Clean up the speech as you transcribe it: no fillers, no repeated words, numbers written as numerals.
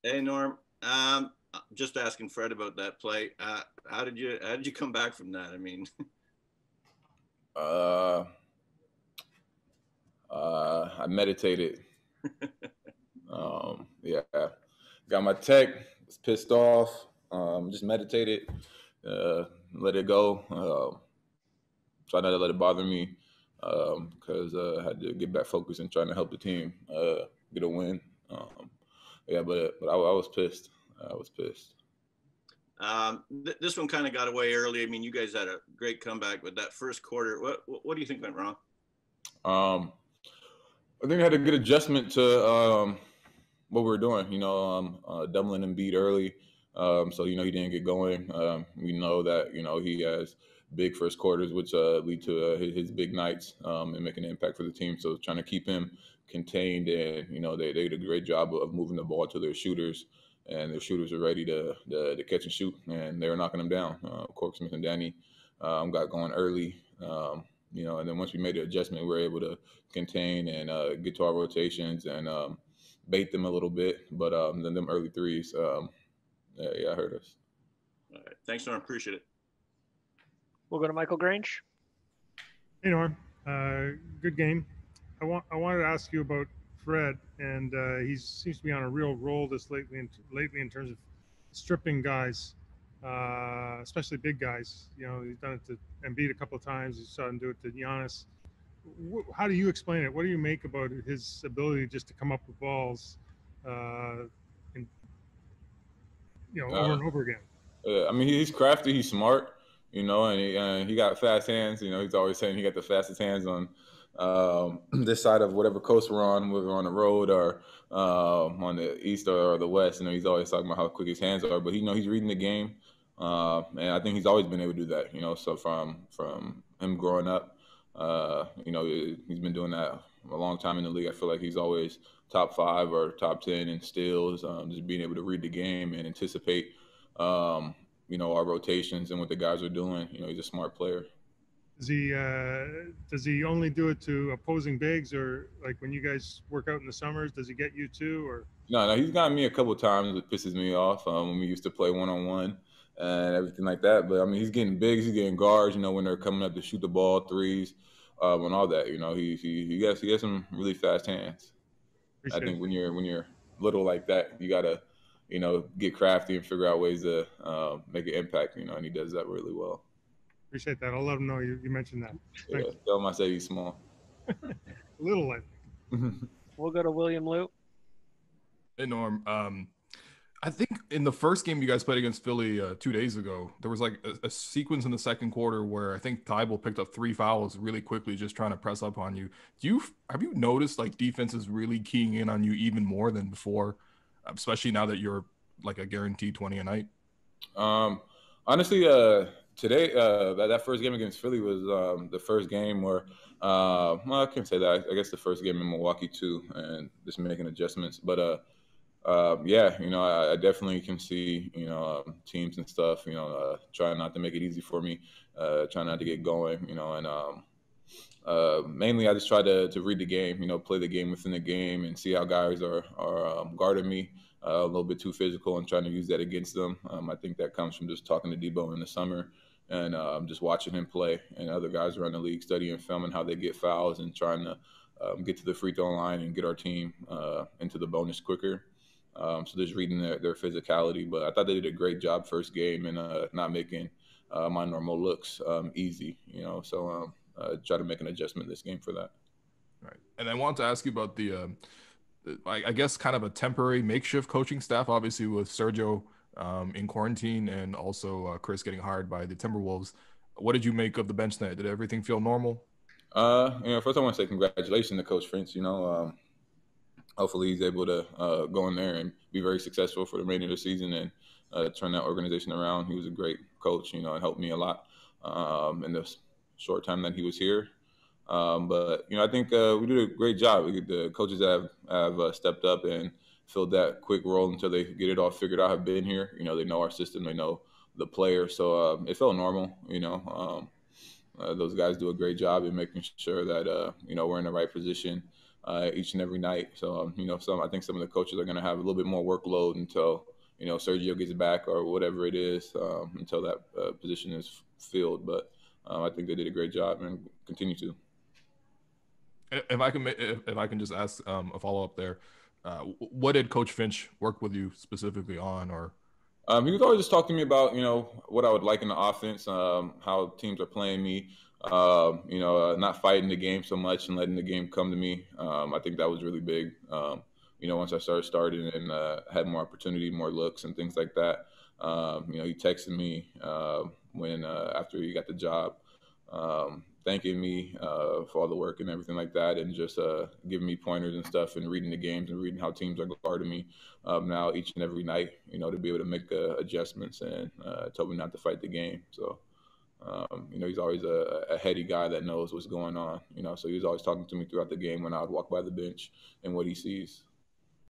Hey Norm, just asking Fred about that play. How did you come back from that? I mean, Uh, I meditated. Yeah, got my tech. Was pissed off. Just meditated. Let it go. Try not to let it bother me because I had to get back focused and trying to help the team get a win. Um, yeah, but I was pissed. I was pissed. this one kind of got away early. I mean, you guys had a great comeback, but that first quarter, what do you think went wrong? Um, I think I had a good adjustment to what we were doing. Doubling Embiid early, so he didn't get going. We know that he has big first quarters, which lead to his big nights and making an impact for the team. So trying to keep him contained, and they did a great job of moving the ball to their shooters, and their shooters are ready to catch and shoot, and they were knocking them down. Cork Smith and Danny got going early. And then once we made the adjustment, we were able to contain and get to our rotations and bait them a little bit. But then them early threes, yeah, hurt us. All right, thanks, Norm. Appreciate it. We'll go to Michael Grange. Hey Norm, good game. I wanted to ask you about Fred, and he seems to be on a real roll this lately in terms of stripping guys, especially big guys. He's done it to Embiid a couple of times. You saw him do it to Giannis. How do you explain it? What do you make about his ability just to come up with balls, and over and over again? I mean, he's crafty. He's smart. And he got fast hands. He's always saying he got the fastest hands on this side of whatever coast we're on, whether we're on the road or on the east or the west. He's always talking about how quick his hands are. But he's reading the game, and I think he's always been able to do that. So from him growing up, he's been doing that a long time in the league. I feel like he's always top 5 or top 10 in steals, just being able to read the game and anticipate. Our rotations and what the guys are doing. He's a smart player. Does he only do it to opposing bigs, or like when you guys work out in the summers, does he get you too? Or no, he's gotten me a couple of times. It pisses me off when we used to play 1-on-1 and everything like that. But I mean, he's getting bigs, he's getting guards. When they're coming up to shoot the ball, threes, and all that. He has some really fast hands. I think when you're little like that, you gotta get crafty and figure out ways to make an impact, and he does that really well. Appreciate that. I'll let him know you mentioned that. Yeah, tell him I say he's small. Little, I think. We'll go to William Liu. Hey, Norm. I think in the first game you guys played against Philly 2 days ago, there was like a sequence in the second quarter where I think Thibault picked up 3 fouls really quickly, just trying to press up on you. Have you noticed like defense is really keying in on you even more than before? Especially now that you're like a guaranteed 20 a night? Honestly, today, that first game against Philly was the first game where, well, I can't say that. I guess the first game in Milwaukee too, and just making adjustments. But yeah, I definitely can see, teams and stuff, trying not to make it easy for me, trying not to get going, and mainly I just try to read the game, play the game within the game and see how guys are guarding me a little bit too physical and trying to use that against them. I think that comes from just talking to Debo in the summer and just watching him play and other guys around the league studying film and how they get fouls and trying to get to the free throw line and get our team into the bonus quicker. So just reading their physicality. But I thought they did a great job first game and not making my normal looks easy, so try to make an adjustment this game for that. Right. And I want to ask you about the I guess kind of a temporary makeshift coaching staff, obviously with Sergio in quarantine and also Chris getting hired by the Timberwolves. What did you make of the bench tonight? Did everything feel normal? First I want to say congratulations to Coach Finch. Hopefully he's able to go in there and be very successful for the remainder of the season and turn that organization around. He was a great coach, and helped me a lot in the short time that he was here. But I think we did a great job. The coaches that have stepped up and filled that quick role until they get it all figured out have been here. They know our system, they know the player, so it felt normal. Those guys do a great job in making sure that we're in the right position each and every night. So, I think some of the coaches are going to have a little bit more workload until, Sergio gets back or whatever it is, until that position is filled. But I think they did a great job and continue to. If I can just ask a follow up there, what did Coach Finch work with you specifically on, or? He was always just talking to me about, what I would like in the offense, how teams are playing me, not fighting the game so much and letting the game come to me. I think that was really big. Once I started and had more opportunity, more looks and things like that. He texted me when after he got the job, thanking me for all the work and everything like that, and just giving me pointers and stuff, and reading the games and reading how teams are guarding me now each and every night, to be able to make adjustments, and told me not to fight the game. So, he's always a heady guy that knows what's going on, so he was always talking to me throughout the game when I would walk by the bench and what he sees.